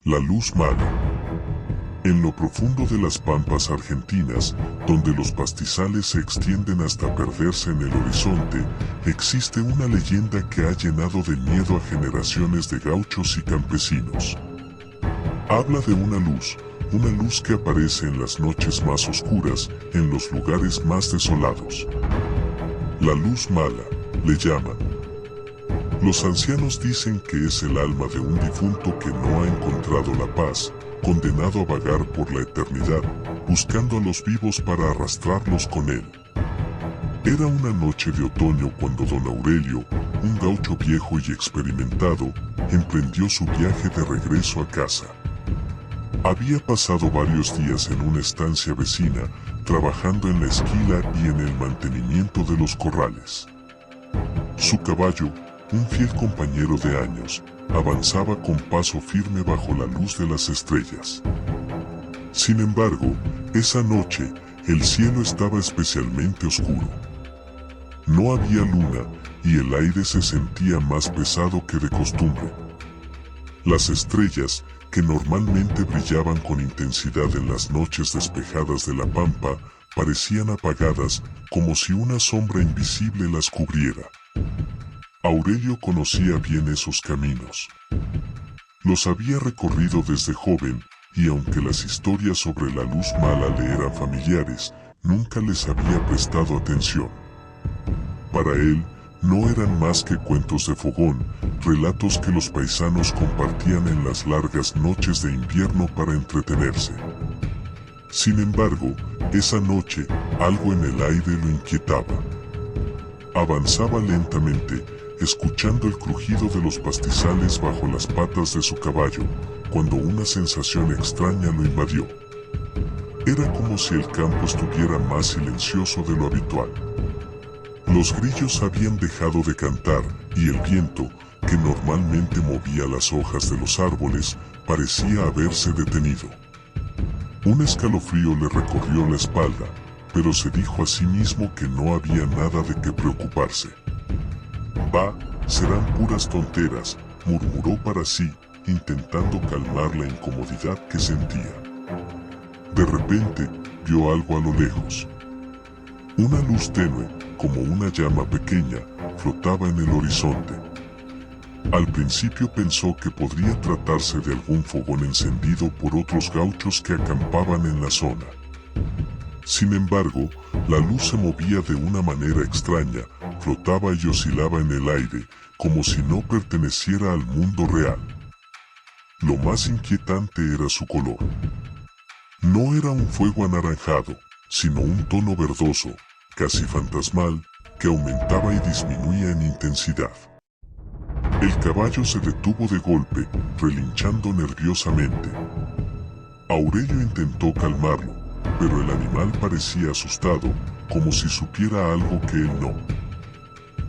La luz mala. En lo profundo de las pampas argentinas, donde los pastizales se extienden hasta perderse en el horizonte, existe una leyenda que ha llenado de miedo a generaciones de gauchos y campesinos. Habla de una luz que aparece en las noches más oscuras, en los lugares más desolados. La luz mala, le llaman. Los ancianos dicen que es el alma de un difunto que no ha encontrado la paz, condenado a vagar por la eternidad, buscando a los vivos para arrastrarlos con él. Era una noche de otoño cuando don Aurelio, un gaucho viejo y experimentado, emprendió su viaje de regreso a casa. Había pasado varios días en una estancia vecina, trabajando en la esquila y en el mantenimiento de los corrales. Su caballo, un fiel compañero de años, avanzaba con paso firme bajo la luz de las estrellas. Sin embargo, esa noche, el cielo estaba especialmente oscuro. No había luna, y el aire se sentía más pesado que de costumbre. Las estrellas, que normalmente brillaban con intensidad en las noches despejadas de la pampa, parecían apagadas, como si una sombra invisible las cubriera. Aurelio conocía bien esos caminos. Los había recorrido desde joven, y aunque las historias sobre la luz mala le eran familiares, nunca les había prestado atención. Para él, no eran más que cuentos de fogón, relatos que los paisanos compartían en las largas noches de invierno para entretenerse. Sin embargo, esa noche, algo en el aire lo inquietaba. Avanzaba lentamente, escuchando el crujido de los pastizales bajo las patas de su caballo, cuando una sensación extraña lo invadió. Era como si el campo estuviera más silencioso de lo habitual. Los grillos habían dejado de cantar, y el viento, que normalmente movía las hojas de los árboles, parecía haberse detenido. Un escalofrío le recorrió la espalda, pero se dijo a sí mismo que no había nada de qué preocuparse. «Bah, serán puras tonteras», murmuró para sí, intentando calmar la incomodidad que sentía. De repente, vio algo a lo lejos. Una luz tenue, como una llama pequeña, flotaba en el horizonte. Al principio pensó que podría tratarse de algún fogón encendido por otros gauchos que acampaban en la zona. Sin embargo, la luz se movía de una manera extraña, flotaba y oscilaba en el aire, como si no perteneciera al mundo real. Lo más inquietante era su color. No era un fuego anaranjado, sino un tono verdoso, casi fantasmal, que aumentaba y disminuía en intensidad. El caballo se detuvo de golpe, relinchando nerviosamente. Aurelio intentó calmarlo, pero el animal parecía asustado, como si supiera algo que él no.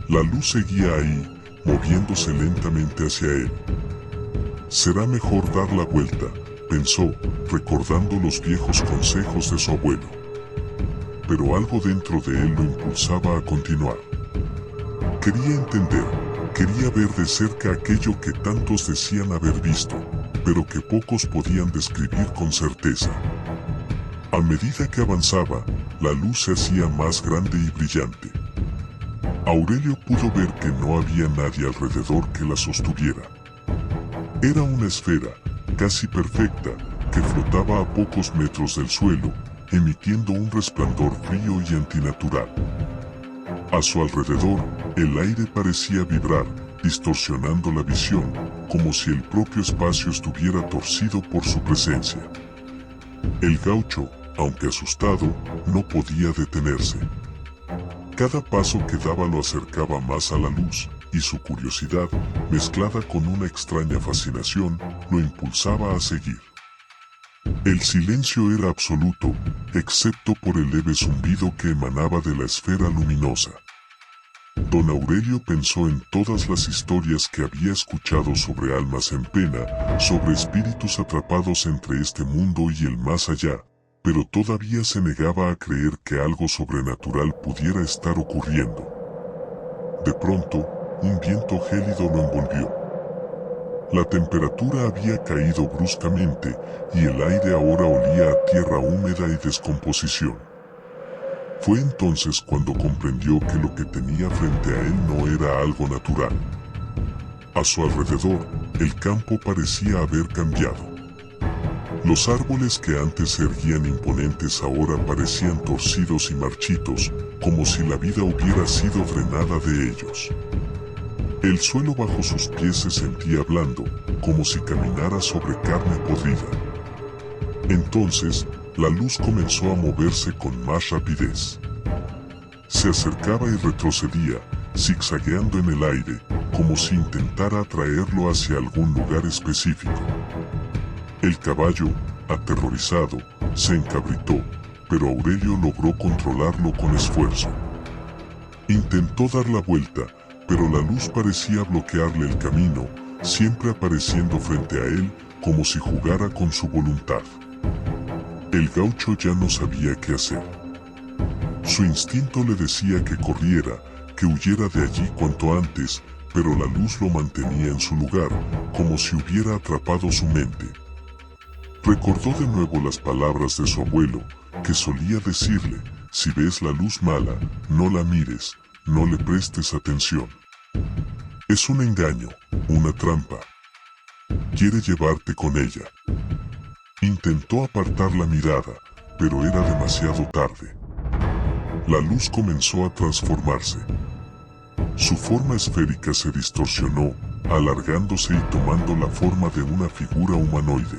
La luz seguía ahí, moviéndose lentamente hacia él. «Será mejor dar la vuelta», pensó, recordando los viejos consejos de su abuelo. Pero algo dentro de él lo impulsaba a continuar. Quería entender, quería ver de cerca aquello que tantos decían haber visto, pero que pocos podían describir con certeza. A medida que avanzaba, la luz se hacía más grande y brillante. Aurelio pudo ver que no había nadie alrededor que la sostuviera. Era una esfera, casi perfecta, que flotaba a pocos metros del suelo, emitiendo un resplandor frío y antinatural. A su alrededor, el aire parecía vibrar, distorsionando la visión, como si el propio espacio estuviera torcido por su presencia. El gaucho, aunque asustado, no podía detenerse. Cada paso que daba lo acercaba más a la luz, y su curiosidad, mezclada con una extraña fascinación, lo impulsaba a seguir. El silencio era absoluto, excepto por el leve zumbido que emanaba de la esfera luminosa. Don Aurelio pensó en todas las historias que había escuchado sobre almas en pena, sobre espíritus atrapados entre este mundo y el más allá, pero todavía se negaba a creer que algo sobrenatural pudiera estar ocurriendo. De pronto, un viento gélido lo envolvió. La temperatura había caído bruscamente y el aire ahora olía a tierra húmeda y descomposición. Fue entonces cuando comprendió que lo que tenía frente a él no era algo natural. A su alrededor, el campo parecía haber cambiado. Los árboles que antes se erguían imponentes ahora parecían torcidos y marchitos, como si la vida hubiera sido drenada de ellos. El suelo bajo sus pies se sentía blando, como si caminara sobre carne podrida. Entonces, la luz comenzó a moverse con más rapidez. Se acercaba y retrocedía, zigzagueando en el aire, como si intentara atraerlo hacia algún lugar específico. El caballo, aterrorizado, se encabritó, pero Aurelio logró controlarlo con esfuerzo. Intentó dar la vuelta, pero la luz parecía bloquearle el camino, siempre apareciendo frente a él, como si jugara con su voluntad. El gaucho ya no sabía qué hacer. Su instinto le decía que corriera, que huyera de allí cuanto antes, pero la luz lo mantenía en su lugar, como si hubiera atrapado su mente. Recordó de nuevo las palabras de su abuelo, que solía decirle: si ves la luz mala, no la mires, no le prestes atención. Es un engaño, una trampa. Quiere llevarte con ella. Intentó apartar la mirada, pero era demasiado tarde. La luz comenzó a transformarse. Su forma esférica se distorsionó, alargándose y tomando la forma de una figura humanoide.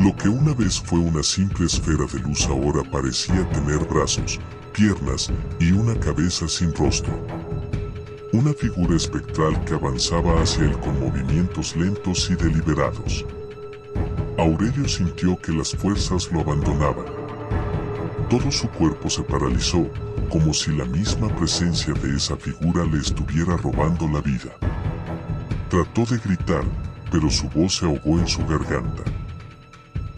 Lo que una vez fue una simple esfera de luz ahora parecía tener brazos, piernas y una cabeza sin rostro. Una figura espectral que avanzaba hacia él con movimientos lentos y deliberados. Aurelio sintió que las fuerzas lo abandonaban. Todo su cuerpo se paralizó, como si la misma presencia de esa figura le estuviera robando la vida. Trató de gritar, pero su voz se ahogó en su garganta.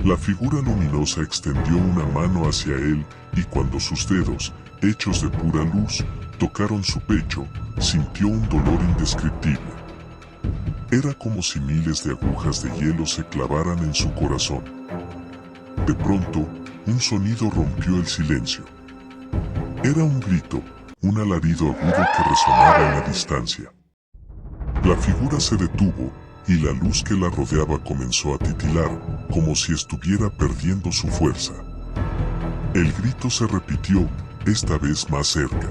La figura luminosa extendió una mano hacia él y cuando sus dedos, hechos de pura luz, tocaron su pecho, sintió un dolor indescriptible. Era como si miles de agujas de hielo se clavaran en su corazón. De pronto, un sonido rompió el silencio. Era un grito, un alarido agudo que resonaba en la distancia. La figura se detuvo, y la luz que la rodeaba comenzó a titilar, como si estuviera perdiendo su fuerza. El grito se repitió, esta vez más cerca.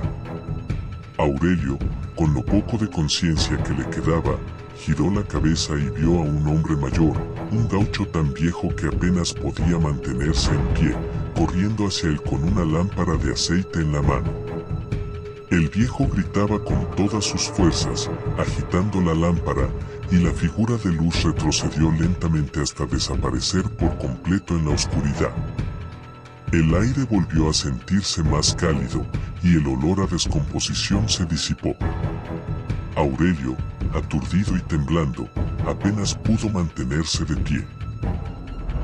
Aurelio, con lo poco de conciencia que le quedaba, giró la cabeza y vio a un hombre mayor, un gaucho tan viejo que apenas podía mantenerse en pie, corriendo hacia él con una lámpara de aceite en la mano. El viejo gritaba con todas sus fuerzas, agitando la lámpara, y la figura de luz retrocedió lentamente hasta desaparecer por completo en la oscuridad. El aire volvió a sentirse más cálido, y el olor a descomposición se disipó. Aurelio, aturdido y temblando, apenas pudo mantenerse de pie.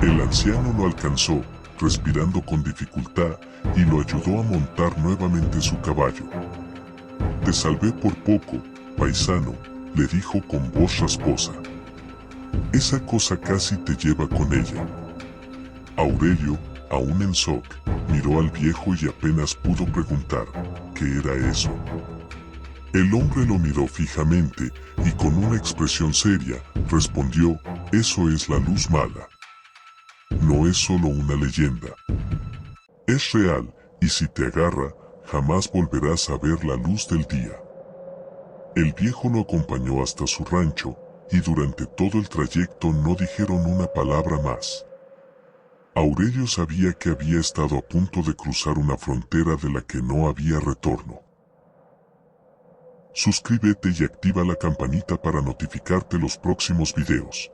El anciano lo alcanzó, respirando con dificultad, y lo ayudó a montar nuevamente su caballo. «Te salvé por poco, paisano», le dijo con voz rasposa. «Esa cosa casi te lleva con ella». Aurelio, aún en shock, miró al viejo y apenas pudo preguntar ¿qué era eso? El hombre lo miró fijamente y con una expresión seria respondió: «Eso es la luz mala. No es solo una leyenda. Es real, y si te agarra, jamás volverás a ver la luz del día». El viejo lo acompañó hasta su rancho, y durante todo el trayecto no dijeron una palabra más. Aurelio sabía que había estado a punto de cruzar una frontera de la que no había retorno. Suscríbete y activa la campanita para notificarte los próximos videos.